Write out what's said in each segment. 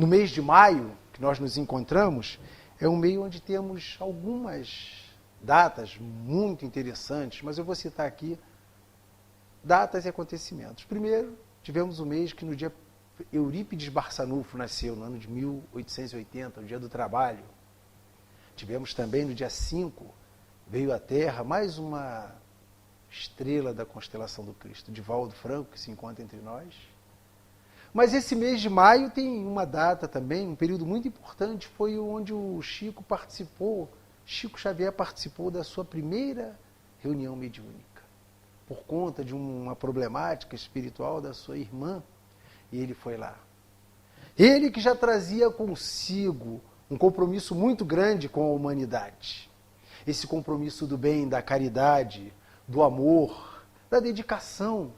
no mês de maio, que nós nos encontramos, é um mês onde temos algumas datas muito interessantes, mas eu vou citar aqui datas e acontecimentos. Primeiro, tivemos um mês que no dia Eurípides Barçanufo nasceu, no ano de 1880, o Dia do Trabalho. Tivemos também no dia 5, veio à Terra mais uma estrela da constelação do Cristo, Divaldo Franco, que se encontra entre nós. Mas esse mês de maio tem uma data também, um período muito importante, foi onde o Chico Xavier participou da sua primeira reunião mediúnica, por conta de uma problemática espiritual da sua irmã, e ele foi lá. Ele que já trazia consigo um compromisso muito grande com a humanidade, esse compromisso do bem, da caridade, do amor, da dedicação.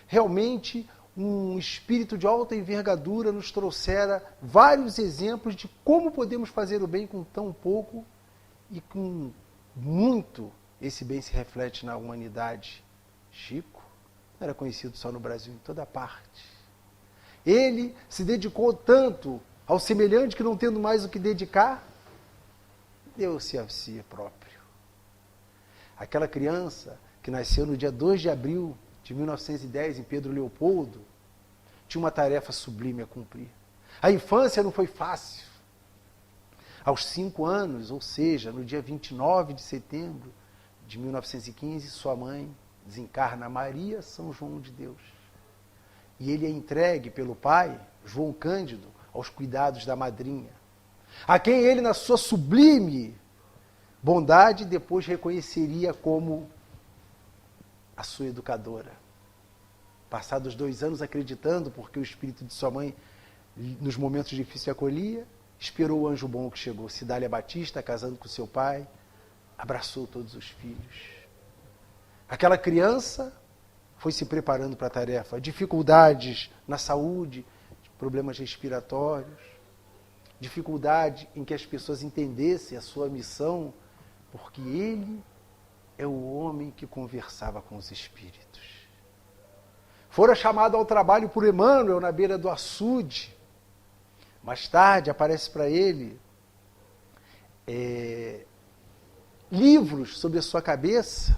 Realmente, um espírito de alta envergadura nos trouxera vários exemplos de como podemos fazer o bem com tão pouco e com muito. Esse bem se reflete na humanidade. Chico não era conhecido só no Brasil, em toda parte. Ele se dedicou tanto ao semelhante que, não tendo mais o que dedicar, deu-se a si próprio. Aquela criança que nasceu no dia 2 de abril de 1910, em Pedro Leopoldo, tinha uma tarefa sublime a cumprir. A infância não foi fácil. Aos 5 anos, ou seja, no dia 29 de setembro de 1915, sua mãe desencarna, Maria São João de Deus. E ele é entregue pelo pai, João Cândido, aos cuidados da madrinha, a quem ele, na sua sublime bondade, depois reconheceria como a sua educadora. Passados 2 anos acreditando, porque o espírito de sua mãe, nos momentos difíceis, acolhia, esperou o anjo bom que chegou, Cidália Batista, casando com seu pai, abraçou todos os filhos. Aquela criança foi se preparando para a tarefa. Dificuldades na saúde, problemas respiratórios, dificuldade em que as pessoas entendessem a sua missão, porque ele é o homem que conversava com os espíritos. Fora chamado ao trabalho por Emmanuel na beira do açude. Mais tarde aparece para ele livros sobre a sua cabeça,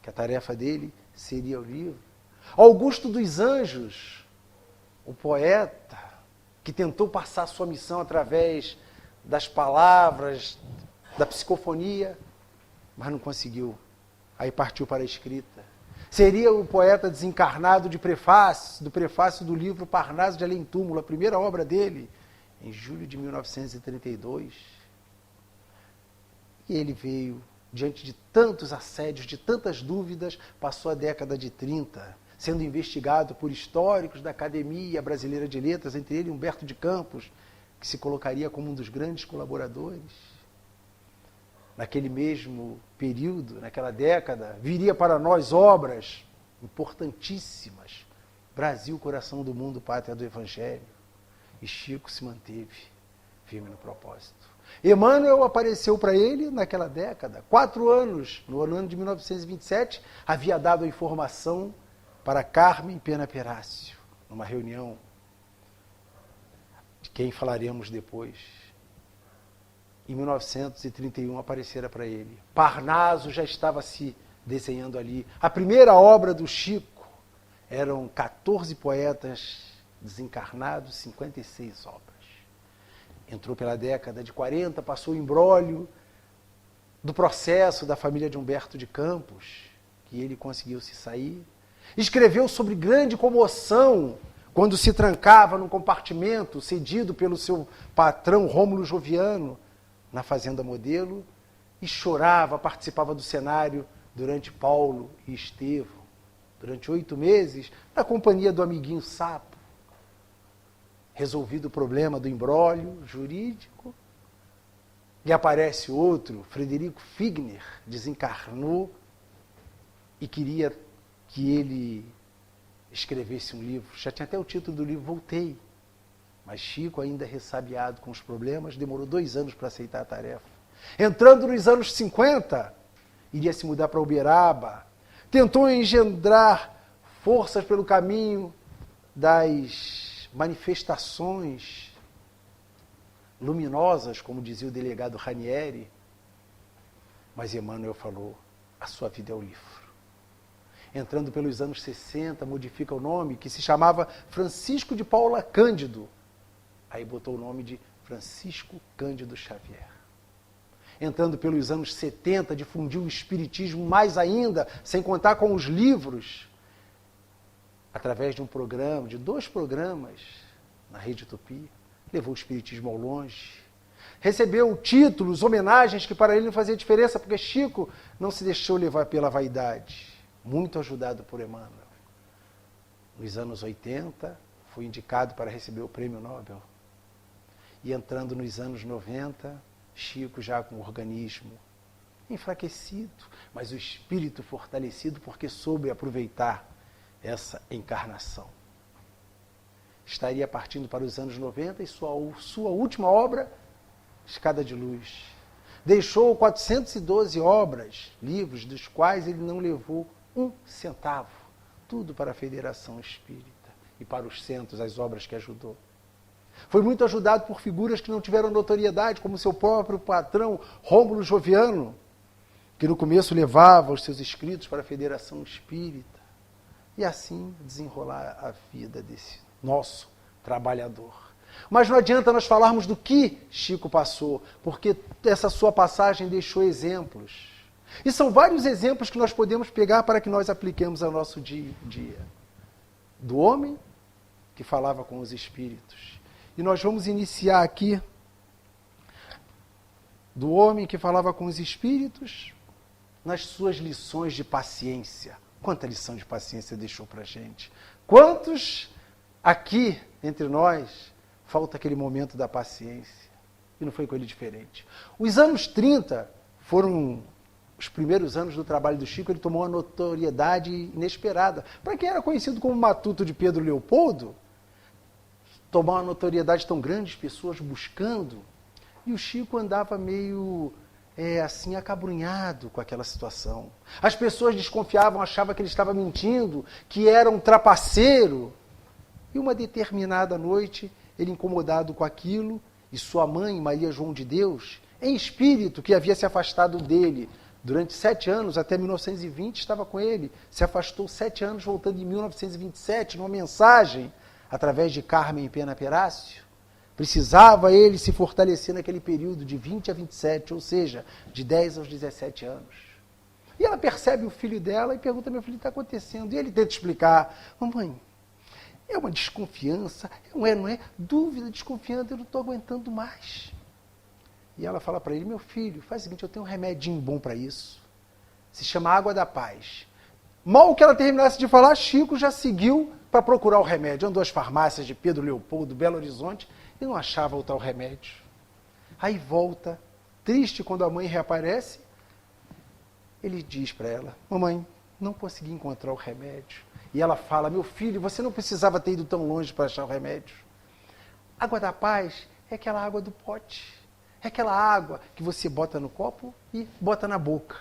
que a tarefa dele seria o livro. Augusto dos Anjos, o poeta, que tentou passar a sua missão através das palavras, da psicofonia, mas não conseguiu. Aí partiu para a escrita. Seria o poeta desencarnado do prefácio do livro Parnaso de Além Túmulo, a primeira obra dele, em julho de 1932. E ele veio, diante de tantos assédios, de tantas dúvidas, passou a década de 30, sendo investigado por históricos da Academia Brasileira de Letras, entre eles Humberto de Campos, que se colocaria como um dos grandes colaboradores. Naquele mesmo período, naquela década, viria para nós obras importantíssimas. Brasil, coração do mundo, pátria do Evangelho. E Chico se manteve firme no propósito. Emmanuel apareceu para ele naquela década. 4 anos, no ano de 1927, havia dado a informação para Carmen Pena Perácio, numa reunião de quem falaremos depois. Em 1931 aparecera para ele. Parnaso já estava se desenhando ali. A primeira obra do Chico eram 14 poetas desencarnados, 56 obras. Entrou pela década de 40, passou o imbróglio do processo da família de Humberto de Campos, que ele conseguiu se sair. Escreveu sobre grande comoção quando se trancava num compartimento cedido pelo seu patrão Rômulo Joviano, na Fazenda Modelo, e chorava, participava do cenário durante Paulo e Estevão, durante 8 meses, na companhia do amiguinho Sapo. Resolvido o problema do imbróglio jurídico, e aparece outro, Frederico Figner, desencarnou e queria que ele escrevesse um livro. Já tinha até o título do livro, Voltei. Mas Chico, ainda ressabiado com os problemas, demorou 2 anos para aceitar a tarefa. Entrando nos anos 50, iria se mudar para Uberaba, tentou engendrar forças pelo caminho das manifestações luminosas, como dizia o delegado Ranieri, mas Emmanuel falou, a sua vida é o livro. Entrando pelos anos 60, modifica o nome, que se chamava Francisco de Paula Cândido. Aí botou o nome de Francisco Cândido Xavier. Entrando pelos anos 70, difundiu o espiritismo mais ainda, sem contar com os livros, através de um programa, de 2 programas, na Rede Tupi, levou o espiritismo ao longe. Recebeu títulos, homenagens que para ele não fazia diferença, porque Chico não se deixou levar pela vaidade. Muito ajudado por Emmanuel. Nos anos 80, foi indicado para receber o Prêmio Nobel. E entrando nos anos 90, Chico já com o organismo enfraquecido, mas o espírito fortalecido porque soube aproveitar essa encarnação. Estaria partindo para os anos 90 e sua última obra, Escada de Luz. Deixou 412 obras, livros, dos quais ele não levou 1 centavo. Tudo para a Federação Espírita e para os centros, as obras que ajudou. Foi muito ajudado por figuras que não tiveram notoriedade, como seu próprio patrão, Rômulo Joviano, que no começo levava os seus escritos para a Federação Espírita. E assim desenrolar a vida desse nosso trabalhador. Mas não adianta nós falarmos do que Chico passou, porque essa sua passagem deixou exemplos. E são vários exemplos que nós podemos pegar para que nós apliquemos ao nosso dia a dia. Do homem que falava com os espíritos. E nós vamos iniciar aqui do homem que falava com os espíritos nas suas lições de paciência. Quanta lição de paciência deixou para a gente. Quantos aqui, entre nós, falta aquele momento da paciência? E não foi com ele diferente. Os anos 30 foram os primeiros anos do trabalho do Chico. Ele tomou uma notoriedade inesperada. Para quem era conhecido como Matuto de Pedro Leopoldo, tomar uma notoriedade tão grande, as pessoas buscando, e o Chico andava meio assim, acabrunhado com aquela situação. As pessoas desconfiavam, achavam que ele estava mentindo, que era um trapaceiro. E uma determinada noite, ele incomodado com aquilo, e sua mãe, Maria João de Deus, em espírito, que havia se afastado dele durante 7 anos, até 1920 estava com ele, se afastou 7 anos, voltando em 1927, numa mensagem, através de Carmen Pena Perácio. Precisava ele se fortalecer naquele período de 20 a 27, ou seja, de 10 aos 17 anos. E ela percebe o filho dela e pergunta, meu filho, o que está acontecendo? E ele tenta explicar, mamãe, é uma desconfiança, não é? Dúvida, desconfiança, eu não estou aguentando mais. E ela fala para ele, meu filho, faz o seguinte, eu tenho um remedinho bom para isso. Se chama Água da Paz. Mal que ela terminasse de falar, Chico já seguiu para procurar o remédio. Andou às farmácias de Pedro Leopoldo, Belo Horizonte, e não achava o tal remédio. Aí volta, triste quando a mãe reaparece, ele diz para ela, mamãe, não consegui encontrar o remédio. E ela fala, meu filho, você não precisava ter ido tão longe para achar o remédio. Água da Paz é aquela água do pote. É aquela água que você bota no copo e bota na boca.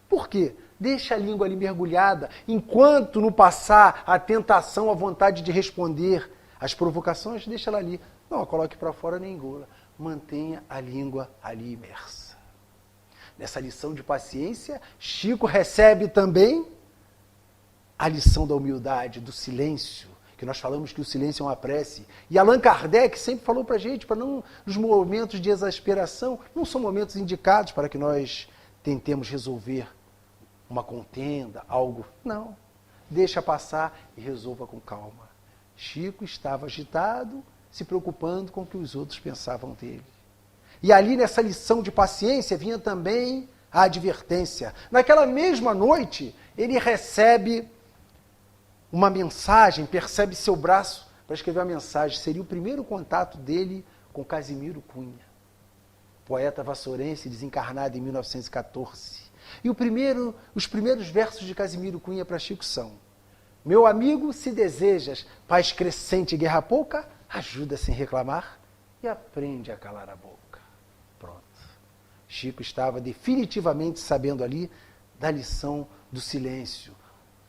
Por quê? Deixa a língua ali mergulhada, enquanto não passar a tentação, a vontade de responder as provocações, deixa ela ali. Não a coloque para fora nem engula. Mantenha a língua ali imersa. Nessa lição de paciência, Chico recebe também a lição da humildade, do silêncio, que nós falamos que o silêncio é uma prece. E Allan Kardec sempre falou para a gente, para não, nos momentos de exasperação, não são momentos indicados para que nós tentemos resolver uma contenda, algo. Não. Deixa passar e resolva com calma. Chico estava agitado, se preocupando com o que os outros pensavam dele. E ali nessa lição de paciência vinha também a advertência. Naquela mesma noite, ele recebe uma mensagem, percebe seu braço para escrever uma mensagem. Seria o primeiro contato dele com Casimiro Cunha, poeta vassourense desencarnado em 1914. E os primeiros versos de Casimiro Cunha para Chico são: meu amigo, se desejas paz crescente e guerra pouca, ajuda sem reclamar e aprende a calar a boca. Pronto. Chico estava definitivamente sabendo ali da lição do silêncio,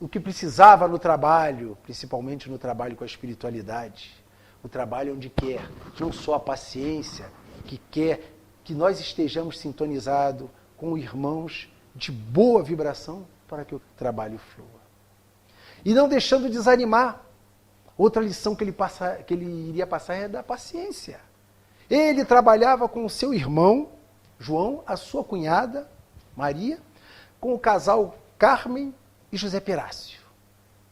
o que precisava no trabalho, principalmente no trabalho com a espiritualidade. O trabalho onde quer, não só a paciência, que quer que nós estejamos sintonizados com irmãos de boa vibração para que o trabalho flua. E não deixando desanimar. Outra lição que ele iria passar é da paciência. Ele trabalhava com o seu irmão, João, a sua cunhada, Maria, com o casal Carmen e José Perácio,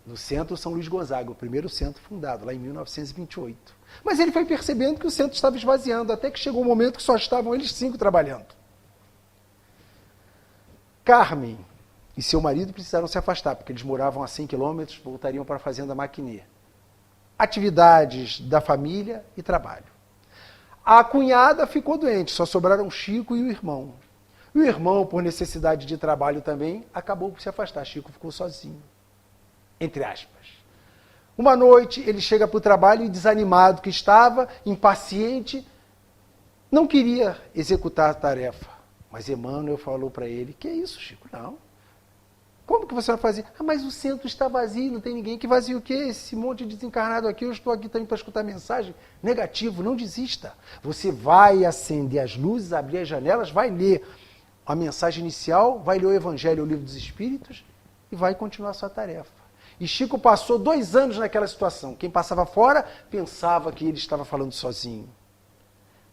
no centro São Luís Gonzaga, o primeiro centro fundado, lá em 1928. Mas ele foi percebendo que o centro estava esvaziando, até que chegou um momento que só estavam eles 5 trabalhando. Carmen e seu marido precisaram se afastar, porque eles moravam a 100 quilômetros, voltariam para a fazenda Maquinê. Atividades da família e trabalho. A cunhada ficou doente, só sobraram Chico e o irmão. E o irmão, por necessidade de trabalho também, acabou por se afastar. Chico ficou sozinho, entre aspas. Uma noite, ele chega para o trabalho e, desanimado que estava, impaciente, não queria executar a tarefa. Mas Emmanuel falou para ele, que é isso, Chico? Não. Como que você vai fazer? Ah, mas o centro está vazio, não tem ninguém. Que vazio o quê? Esse monte de desencarnado aqui, eu estou aqui também para escutar mensagem. Negativo, não desista. Você vai acender as luzes, abrir as janelas, vai ler a mensagem inicial, vai ler o Evangelho, o Livro dos Espíritos e vai continuar a sua tarefa. E Chico passou 2 anos naquela situação. Quem passava fora pensava que ele estava falando sozinho.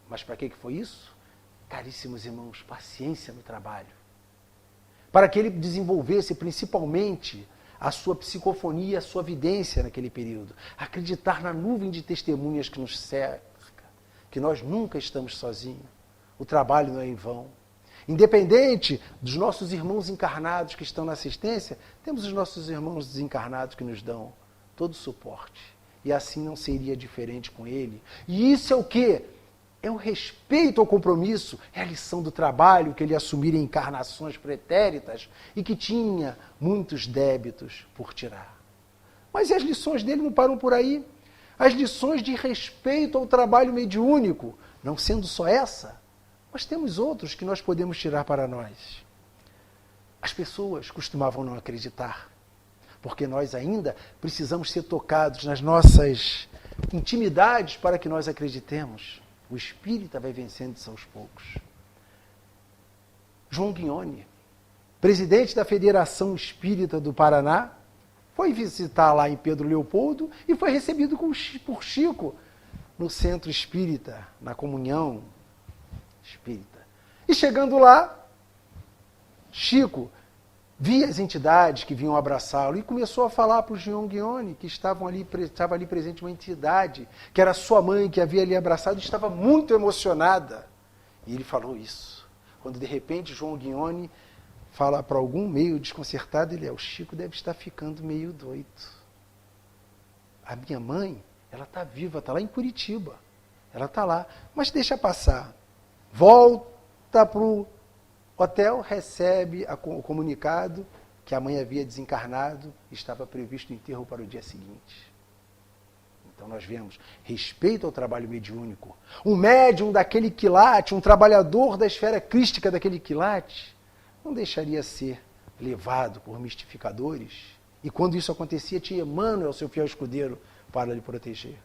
Mas para que foi isso? Caríssimos irmãos, paciência no trabalho. Para que ele desenvolvesse principalmente a sua psicofonia, a sua vidência naquele período. Acreditar na nuvem de testemunhas que nos cerca, que nós nunca estamos sozinhos. O trabalho não é em vão. Independente dos nossos irmãos encarnados que estão na assistência, temos os nossos irmãos desencarnados que nos dão todo o suporte. E assim não seria diferente com ele. E isso é o quê? É o respeito ao compromisso, é a lição do trabalho que ele assumira em encarnações pretéritas e que tinha muitos débitos por tirar. Mas as lições dele não param por aí. As lições de respeito ao trabalho mediúnico, não sendo só essa, mas temos outros que nós podemos tirar para nós. As pessoas costumavam não acreditar, porque nós ainda precisamos ser tocados nas nossas intimidades para que nós acreditemos. O espírita vai vencendo isso aos poucos. João Guione, presidente da Federação Espírita do Paraná, foi visitar lá em Pedro Leopoldo e foi recebido por Chico no Centro Espírita, na Comunhão Espírita. E chegando lá, Chico via as entidades que vinham abraçá-lo e começou a falar para o João Guione, que estava ali presente uma entidade, que era sua mãe, que havia ali abraçado, e estava muito emocionada. E ele falou isso. Quando de repente João Guione fala para algum meio desconcertado, ele o Chico deve estar ficando meio doido. A minha mãe, ela está viva, está lá em Curitiba. Ela está lá, mas deixa passar. Volta para o hotel, recebe o comunicado que a mãe havia desencarnado e estava previsto o enterro para o dia seguinte. Então nós vemos respeito ao trabalho mediúnico. Um médium daquele quilate, um trabalhador da esfera crística daquele quilate, não deixaria ser levado por mistificadores. E quando isso acontecia, tinha Emmanuel, seu fiel escudeiro, para lhe proteger.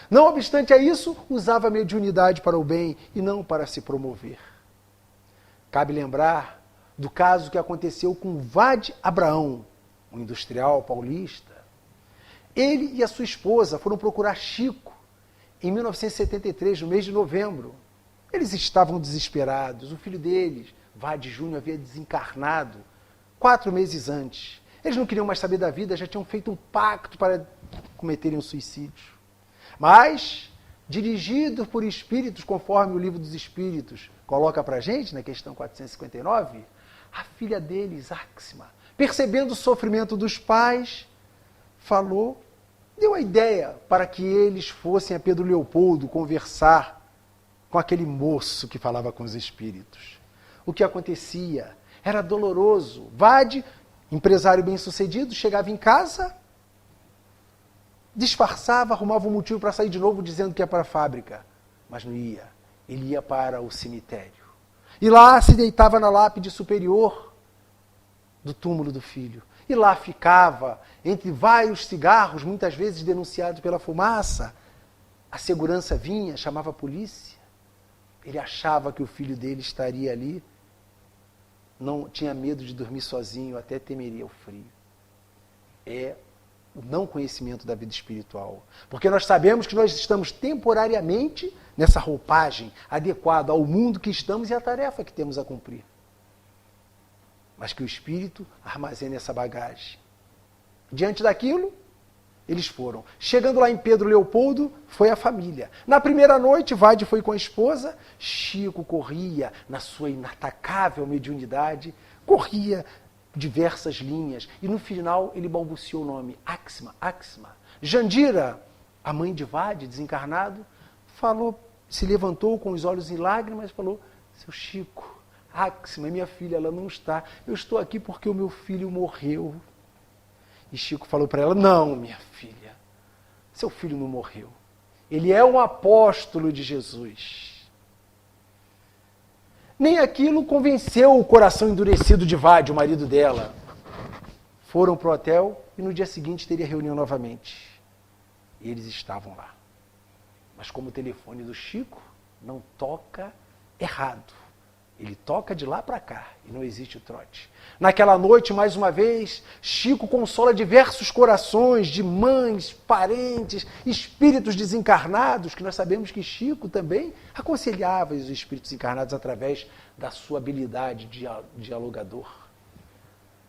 Não obstante a isso, usava a mediunidade para o bem e não para se promover. Cabe lembrar do caso que aconteceu com Vade Abraão, um industrial paulista. Ele e a sua esposa foram procurar Chico em 1973, no mês de novembro. Eles estavam desesperados. O filho deles, Vade Júnior, havia desencarnado 4 meses antes. Eles não queriam mais saber da vida, já tinham feito um pacto para cometerem um suicídio. Mas, dirigidos por espíritos, conforme o Livro dos Espíritos coloca para a gente, na questão 459, a filha deles, Áxima, percebendo o sofrimento dos pais, deu a ideia para que eles fossem a Pedro Leopoldo conversar com aquele moço que falava com os espíritos. O que acontecia era doloroso. Vade, empresário bem-sucedido, chegava em casa, disfarçava, arrumava um motivo para sair de novo dizendo que ia para a fábrica, mas não ia. Ele ia para o cemitério. E lá se deitava na lápide superior do túmulo do filho. E lá ficava, entre vários cigarros, muitas vezes denunciado pela fumaça. A segurança vinha, chamava a polícia. Ele achava que o filho dele estaria ali. Não tinha medo de dormir sozinho, até temeria o frio. É o não conhecimento da vida espiritual. Porque nós sabemos que nós estamos temporariamente nessa roupagem adequada ao mundo que estamos e à tarefa que temos a cumprir. Mas que o Espírito armazene essa bagagem. Diante daquilo, eles foram. Chegando lá em Pedro Leopoldo, foi a família. Na primeira noite, Vade foi com a esposa, Chico corria na sua inatacável mediunidade, corria diversas linhas, e no final ele balbuciou o nome, Axima, Axima. Jandira, a mãe de Vade, desencarnado, falou, se levantou com os olhos em lágrimas e falou, seu Chico, Axima, minha filha, ela não está, eu estou aqui porque o meu filho morreu. E Chico falou para ela, não, minha filha, seu filho não morreu. Ele é um apóstolo de Jesus. Nem aquilo convenceu o coração endurecido de Vade, o marido dela. Foram para o hotel e no dia seguinte teria reunião novamente. E eles estavam lá. Mas como o telefone do Chico não toca errado, ele toca de lá para cá e não existe o trote. Naquela noite, mais uma vez, Chico consola diversos corações de mães, parentes, espíritos desencarnados, que nós sabemos que Chico também aconselhava os espíritos encarnados através da sua habilidade de dialogador.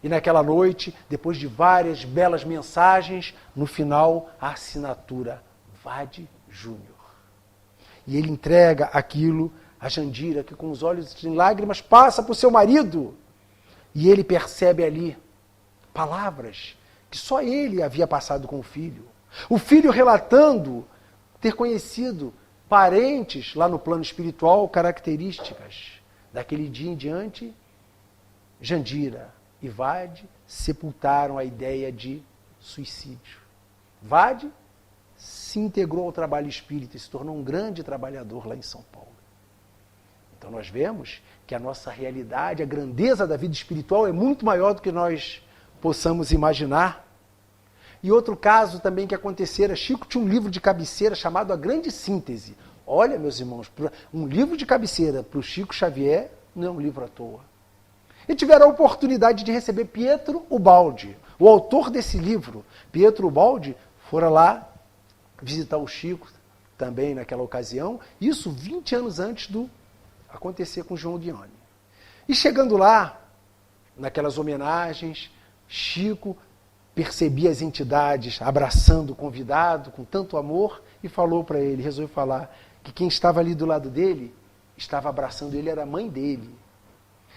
E naquela noite, depois de várias belas mensagens, no final, a assinatura Vade Júnior. E ele entrega aquilo a Jandira, que com os olhos em lágrimas passa para o seu marido. E ele percebe ali palavras que só ele havia passado com o filho. O filho relatando ter conhecido parentes lá no plano espiritual, características. Daquele dia em diante, Jandira e Vade sepultaram a ideia de suicídio. Vade se integrou ao trabalho espírita e se tornou um grande trabalhador lá em São Paulo. Então nós vemos que a nossa realidade, a grandeza da vida espiritual é muito maior do que nós possamos imaginar. E outro caso também que acontecera, Chico tinha um livro de cabeceira chamado A Grande Síntese. Olha, meus irmãos, um livro de cabeceira para o Chico Xavier não é um livro à toa. E tiveram a oportunidade de receber Pietro Ubaldi, o autor desse livro. Pietro Ubaldi fora lá visitar o Chico também naquela ocasião, isso 20 anos antes do acontecer com João Guione. E chegando lá, naquelas homenagens, Chico percebia as entidades abraçando o convidado com tanto amor e falou para ele, resolveu falar, que quem estava ali do lado dele, estava abraçando ele, era a mãe dele.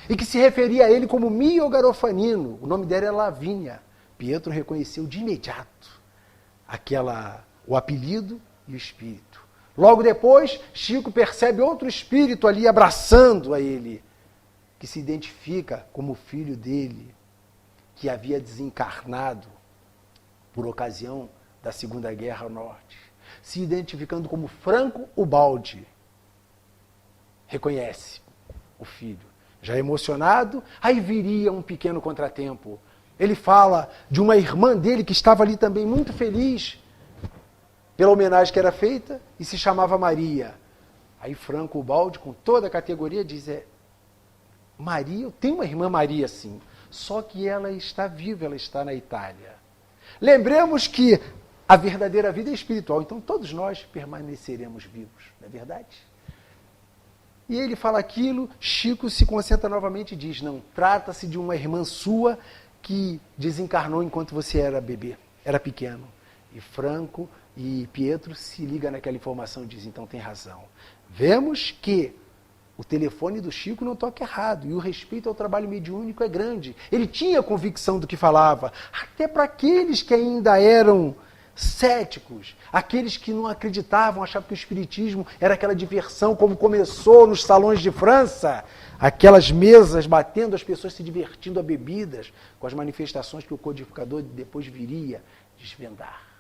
E que se referia a ele como Mio Garofanino, o nome dela era Lavínia. Pietro reconheceu de imediato o apelido e o espírito. Logo depois, Chico percebe outro espírito ali abraçando a ele, que se identifica como filho dele, que havia desencarnado por ocasião da Segunda Guerra ao Norte, se identificando como Franco Ubaldi. Reconhece o filho. Já emocionado, aí viria um pequeno contratempo. Ele fala de uma irmã dele que estava ali também muito feliz pela homenagem que era feita, e se chamava Maria. Aí Franco Ubaldi, com toda a categoria, diz, Maria, eu tenho uma irmã Maria, sim, só que ela está viva, ela está na Itália. Lembremos que a verdadeira vida é espiritual, então todos nós permaneceremos vivos, não é verdade? E ele fala aquilo, Chico se concentra novamente e diz, não, trata-se de uma irmã sua que desencarnou enquanto você era bebê, era pequeno. E Franco e Pietro se ligam naquela informação e dizem, então tem razão. Vemos que o telefone do Chico não toca errado e o respeito ao trabalho mediúnico é grande. Ele tinha convicção do que falava, até para aqueles que ainda eram céticos, aqueles que não acreditavam, achavam que o espiritismo era aquela diversão como começou nos salões de França, aquelas mesas batendo, as pessoas se divertindo a bebidas, com as manifestações que o codificador depois viria desvendar.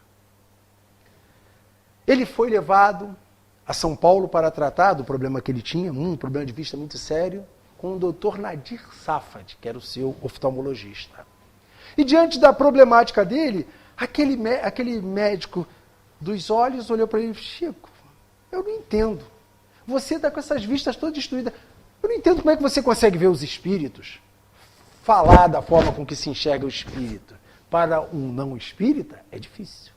Ele foi levado a São Paulo para tratar do problema que ele tinha, um problema de vista muito sério, com o Dr. Nadir Safad, que era o seu oftalmologista. E diante da problemática dele, aquele médico dos olhos olhou para ele: Chico, eu não entendo. Você está com essas vistas todas destruídas. Eu não entendo como é que você consegue ver os espíritos, falar da forma com que se enxerga o espírito. Para um não espírita, é difícil.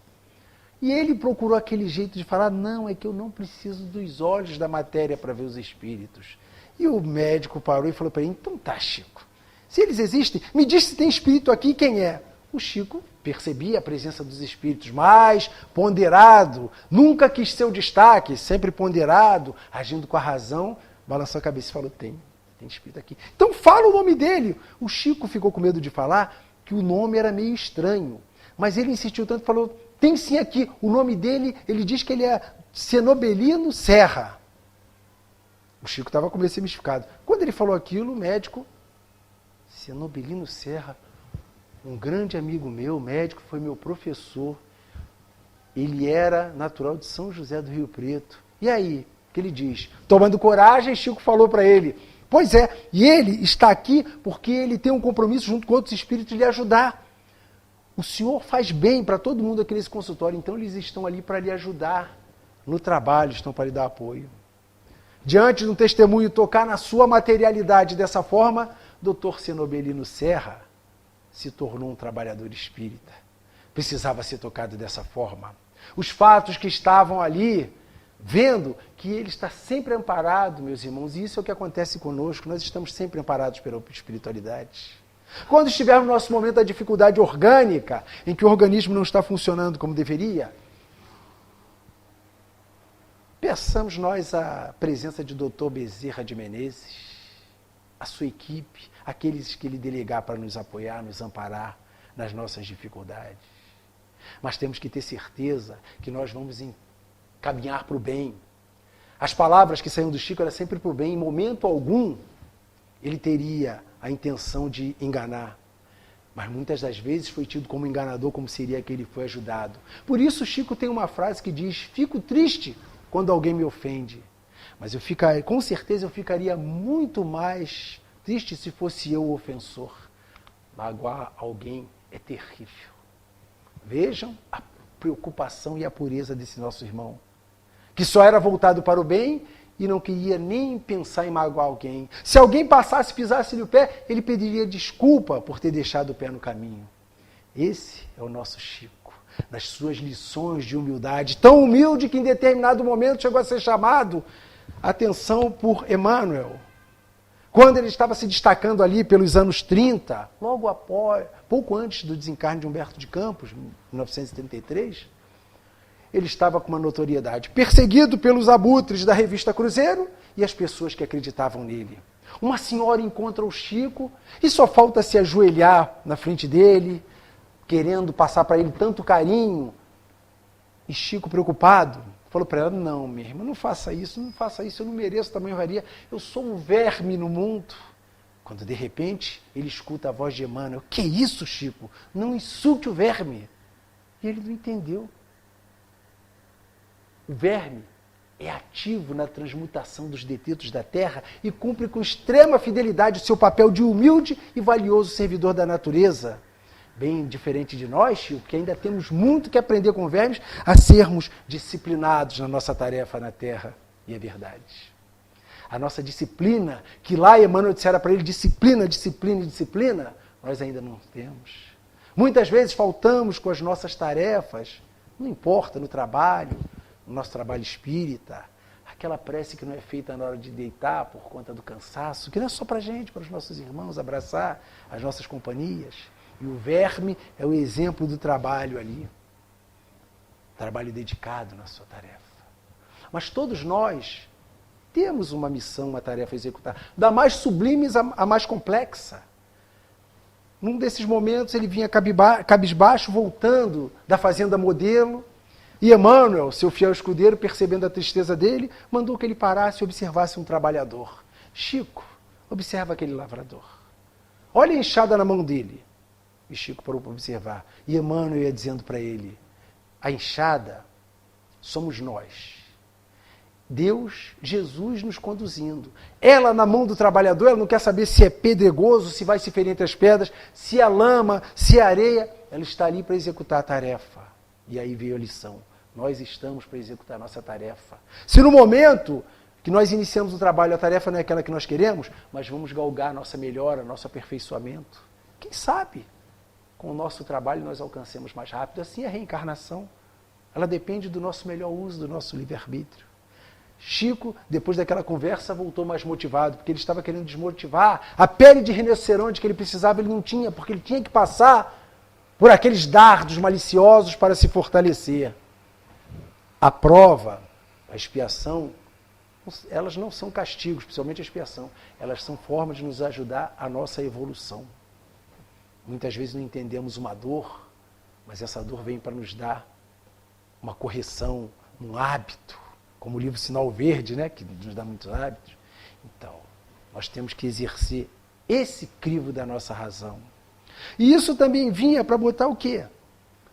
E ele procurou aquele jeito de falar: não, é que eu não preciso dos olhos da matéria para ver os espíritos. E o médico parou e falou para ele: então tá, Chico, se eles existem, me diz se tem espírito aqui, quem é? O Chico percebia a presença dos espíritos, mais ponderado, nunca quis ser o destaque, sempre ponderado, agindo com a razão, balançou a cabeça e falou: tem espírito aqui. Então fala o nome dele. O Chico ficou com medo de falar que o nome era meio estranho, mas ele insistiu tanto, falou: tem sim aqui, o nome dele, ele diz que ele é Cenobelino Serra. O Chico estava com esse mistificado. Quando ele falou aquilo, o médico: Cenobelino Serra, um grande amigo meu, médico, foi meu professor. Ele era natural de São José do Rio Preto. E aí, o que ele diz? Tomando coragem, Chico falou para ele: pois é, e ele está aqui porque ele tem um compromisso junto com outros espíritos de lhe ajudar. O senhor faz bem para todo mundo aqui nesse consultório, então eles estão ali para lhe ajudar no trabalho, estão para lhe dar apoio. Diante de um testemunho tocar na sua materialidade dessa forma, Dr. Cenobelino Serra se tornou um trabalhador espírita. Precisava ser tocado dessa forma. Os fatos que estavam ali, vendo que ele está sempre amparado, meus irmãos, e isso é o que acontece conosco, nós estamos sempre amparados pela espiritualidade. Quando estivermos no nosso momento da dificuldade orgânica, em que o organismo não está funcionando como deveria, peçamos nós a presença de Dr. Bezerra de Menezes, a sua equipe, aqueles que ele delegar para nos apoiar, nos amparar nas nossas dificuldades. Mas temos que ter certeza que nós vamos caminhar para o bem. As palavras que saíam do Chico eram sempre para o bem. Em momento algum, ele teria a intenção de enganar. Mas muitas das vezes foi tido como enganador, como seria que ele foi ajudado. Por isso, Chico tem uma frase que diz: fico triste quando alguém me ofende. Mas com certeza eu ficaria muito mais triste se fosse eu o ofensor. Magoar alguém é terrível. Vejam a preocupação e a pureza desse nosso irmão, que só era voltado para o bem e não queria nem pensar em magoar alguém. Se alguém passasse, pisasse-lhe o pé, ele pediria desculpa por ter deixado o pé no caminho. Esse é o nosso Chico, nas suas lições de humildade, tão humilde que em determinado momento chegou a ser chamado a atenção por Emmanuel. Quando ele estava se destacando ali pelos anos 30, logo após, pouco antes do desencarne de Humberto de Campos, em 1933, ele estava com uma notoriedade, perseguido pelos abutres da revista Cruzeiro e as pessoas que acreditavam nele. Uma senhora encontra o Chico e só falta se ajoelhar na frente dele, querendo passar para ele tanto carinho. E Chico, preocupado, falou para ela: não, minha irmã, não faça isso, eu não mereço tamanha varia, eu sou um verme no mundo. Quando de repente ele escuta a voz de Emmanuel: que isso, Chico? Não insulte o verme. E ele não entendeu. O verme é ativo na transmutação dos detritos da terra e cumpre com extrema fidelidade o seu papel de humilde e valioso servidor da natureza. Bem diferente de nós, Chico, que ainda temos muito que aprender com vermes a sermos disciplinados na nossa tarefa na terra. E é verdade. A nossa disciplina, que lá Emmanuel dissera para ele: disciplina, disciplina, disciplina, nós ainda não temos. Muitas vezes faltamos com as nossas tarefas, não importa, no trabalho, no nosso trabalho espírita, aquela prece que não é feita na hora de deitar por conta do cansaço, que não é só para a gente, para os nossos irmãos, abraçar as nossas companhias. E o verme é o exemplo do trabalho ali. Trabalho dedicado na sua tarefa. Mas todos nós temos uma missão, uma tarefa a executar. Da mais sublime à mais complexa. Num desses momentos ele vinha cabisbaixo, voltando da fazenda Modelo. E Emmanuel, seu fiel escudeiro, percebendo a tristeza dele, mandou que ele parasse e observasse um trabalhador. Chico, observa aquele lavrador. Olha a enxada na mão dele. E Chico parou para observar. E Emmanuel ia dizendo para ele: a enxada somos nós. Deus, Jesus nos conduzindo. Ela, na mão do trabalhador, ela não quer saber se é pedregoso, se vai se ferir entre as pedras, se é lama, se é areia. Ela está ali para executar a tarefa. E aí veio a lição. Nós estamos para executar a nossa tarefa. Se no momento que nós iniciamos o trabalho, a tarefa não é aquela que nós queremos, mas vamos galgar a nossa melhora, nosso aperfeiçoamento. Quem sabe, com o nosso trabalho nós alcancemos mais rápido. Assim é a reencarnação. Ela depende do nosso melhor uso, do nosso livre-arbítrio. Chico, depois daquela conversa, voltou mais motivado, porque ele estava querendo desmotivar. A pele de rinoceronte que ele precisava, ele não tinha, porque ele tinha que passar por aqueles dardos maliciosos para se fortalecer. A prova, a expiação, elas não são castigos, principalmente a expiação. Elas são formas de nos ajudar a nossa evolução. Muitas vezes não entendemos uma dor, mas essa dor vem para nos dar uma correção, um hábito, como o livro Sinal Verde, né, que nos dá muitos hábitos. Então, nós temos que exercer esse crivo da nossa razão. E isso também vinha para botar o quê?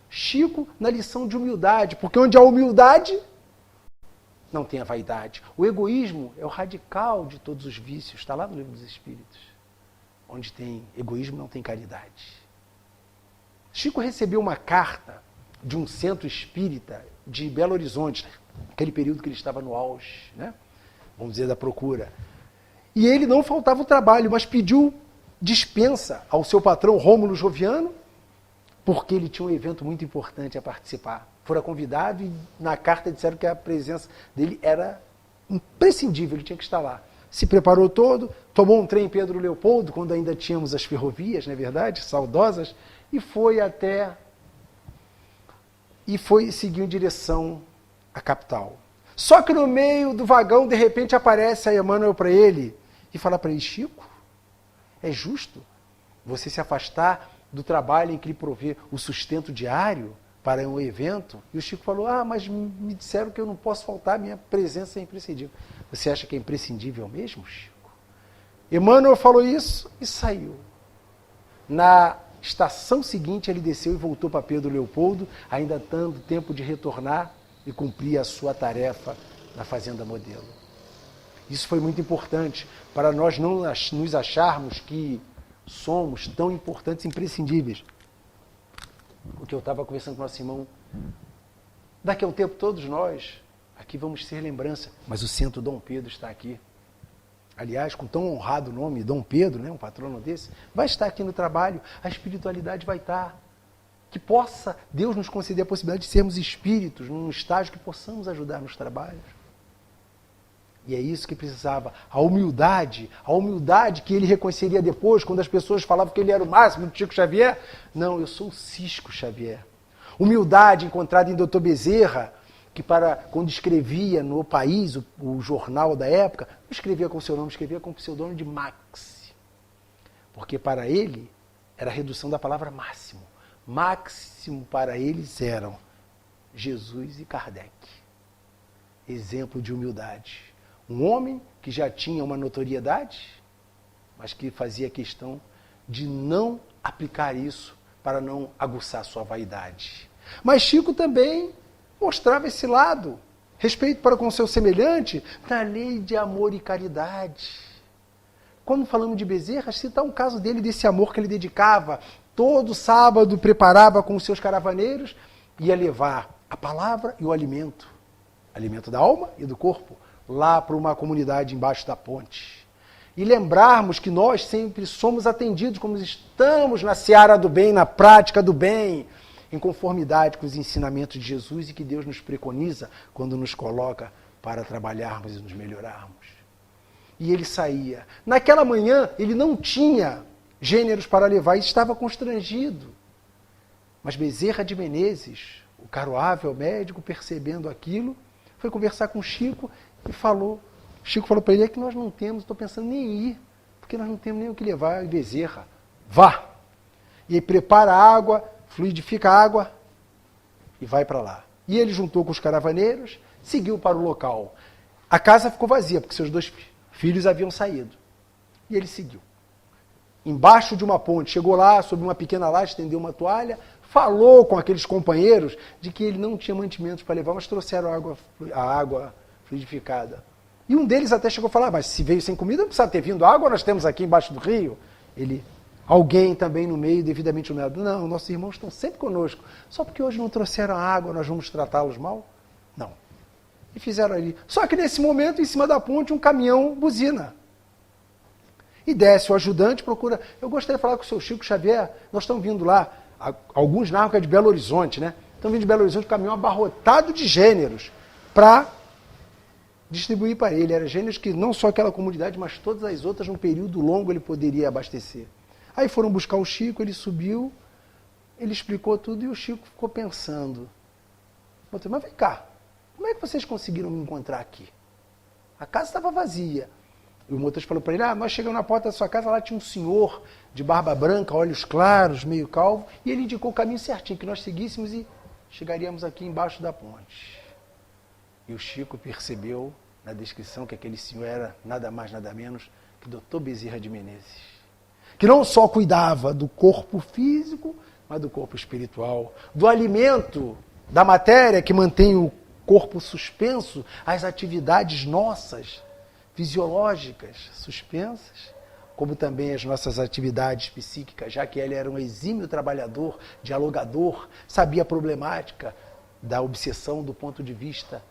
Chico na lição de humildade, porque onde há humildade, não tem a vaidade. O egoísmo é o radical de todos os vícios, está lá no Livro dos Espíritos. Onde tem egoísmo, não tem caridade. Chico recebeu uma carta de um centro espírita de Belo Horizonte, aquele período que ele estava no auge, né? Vamos dizer, da procura. E ele não faltava o trabalho, mas pediu dispensa ao seu patrão Rômulo Joviano, porque ele tinha um evento muito importante a participar. Fora convidado e na carta disseram que a presença dele era imprescindível, ele tinha que estar lá. Se preparou todo, tomou um trem em Pedro Leopoldo, quando ainda tínhamos as ferrovias, não é verdade? Saudosas, e foi seguiu em direção à capital. Só que no meio do vagão, de repente, aparece a Emmanuel para ele e fala para ele: Chico, é justo você se afastar do trabalho em que lhe provê o sustento diário para um evento? E o Chico falou: mas me disseram que eu não posso faltar, minha presença é imprescindível. Você acha que é imprescindível mesmo, Chico? Emmanuel falou isso e saiu. Na estação seguinte, ele desceu e voltou para Pedro Leopoldo, ainda dando tempo de retornar e cumprir a sua tarefa na Fazenda Modelo. Isso foi muito importante para nós não nos acharmos que somos tão importantes e imprescindíveis. O que eu estava conversando com o nosso irmão, daqui a um tempo todos nós aqui vamos ser lembrança, mas o centro Dom Pedro está aqui. Aliás, com tão honrado nome, Dom Pedro, né, um patrono desse, vai estar aqui no trabalho, a espiritualidade vai estar. Que possa Deus nos conceder a possibilidade de sermos espíritos num estágio que possamos ajudar nos trabalhos. E é isso que precisava. A humildade que ele reconheceria depois, quando as pessoas falavam que ele era o máximo do Chico Xavier. Não, eu sou o Cisco Xavier. Humildade encontrada em Dr. Bezerra, que quando escrevia no País, o jornal da época, não escrevia com seu nome, escrevia com o pseudônimo de Max. Porque para ele era a redução da palavra máximo. Máximo para eles eram Jesus e Kardec. Exemplo de humildade. Um homem que já tinha uma notoriedade, mas que fazia questão de não aplicar isso para não aguçar sua vaidade. Mas Chico também mostrava esse lado, respeito para com o seu semelhante, na lei de amor e caridade. Quando falamos de Bezerra, citar um caso dele, desse amor que ele dedicava, todo sábado preparava com os seus caravaneiros, ia levar a palavra e o alimento da alma e do corpo, lá para uma comunidade embaixo da ponte. E lembrarmos que nós sempre somos atendidos, como estamos na seara do bem, na prática do bem, em conformidade com os ensinamentos de Jesus e que Deus nos preconiza quando nos coloca para trabalharmos e nos melhorarmos. E ele saía. Naquela manhã, ele não tinha gêneros para levar e estava constrangido. Mas Bezerra de Menezes, o caroável médico, percebendo aquilo, foi conversar com Chico e falou. Chico falou para ele: é que nós não temos, estou pensando nem em ir, porque nós não temos nem o que levar. E Bezerra, vá! E aí prepara a água, fluidifica a água e vai para lá. E ele juntou com os caravaneiros, seguiu para o local. A casa ficou vazia, porque seus 2 filhos haviam saído. E ele seguiu. Embaixo de uma ponte, chegou lá, sob uma pequena laje, estendeu uma toalha, falou com aqueles companheiros de que ele não tinha mantimentos para levar, mas trouxeram a água fluidificada. E um deles até chegou a falar, mas se veio sem comida, não precisa ter vindo água, nós temos aqui embaixo do rio. Alguém também no meio, devidamente nomeado. Não, nossos irmãos estão sempre conosco. Só porque hoje não trouxeram água, nós vamos tratá-los mal? Não. E fizeram ali. Só que nesse momento, em cima da ponte, um caminhão buzina. E desce o ajudante, procura. Eu gostaria de falar com o seu Chico Xavier. Nós estamos vindo lá, alguns narram que é de Belo Horizonte, né? Estão vindo de Belo Horizonte, um caminhão abarrotado de gêneros para distribuir para ele. Eram gêneros que não só aquela comunidade, mas todas as outras, num período longo, ele poderia abastecer. Aí foram buscar o Chico, ele subiu, ele explicou tudo e o Chico ficou pensando. Mas vem cá, como é que vocês conseguiram me encontrar aqui? A casa estava vazia. E o motorista falou para ele, nós chegamos na porta da sua casa, lá tinha um senhor de barba branca, olhos claros, meio calvo, e ele indicou o caminho certinho, que nós seguíssemos e chegaríamos aqui embaixo da ponte. E o Chico percebeu, na descrição, que aquele senhor era nada mais, nada menos que Dr. Bezerra de Menezes. Que não só cuidava do corpo físico, mas do corpo espiritual, do alimento, da matéria que mantém o corpo suspenso, as atividades nossas, fisiológicas, suspensas, como também as nossas atividades psíquicas, já que ele era um exímio trabalhador, dialogador, sabia a problemática da obsessão do ponto de vista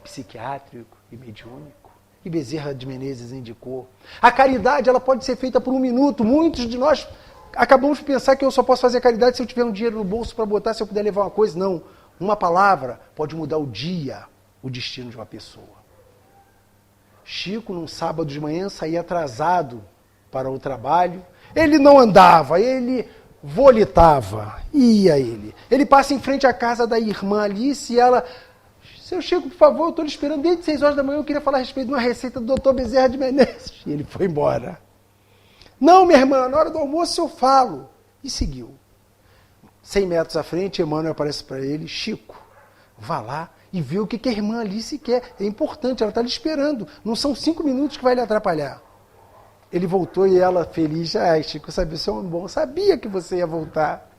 psiquiátrico e mediúnico. E Bezerra de Menezes indicou. A caridade, ela pode ser feita por um minuto. Muitos de nós acabamos de pensar que eu só posso fazer caridade se eu tiver um dinheiro no bolso para botar, se eu puder levar uma coisa. Não. Uma palavra pode mudar o dia, o destino de uma pessoa. Chico, num sábado de manhã, saía atrasado para o trabalho. Ele não andava, ele volitava. Ia ele. Ele passa em frente à casa da irmã Alice e ela... Seu Chico, por favor, eu estou lhe esperando desde 6 horas da manhã, eu queria falar a respeito de uma receita do Dr. Bezerra de Menezes. E ele foi embora. Não, minha irmã, na hora do almoço eu falo. E seguiu. 100 metros à frente, Emmanuel aparece para ele, Chico, vá lá e vê o que a irmã Alice quer. É importante, ela está lhe esperando. Não são 5 minutos que vai lhe atrapalhar. Ele voltou e ela feliz, Chico, sabia, você é um bom, sabia que você ia voltar.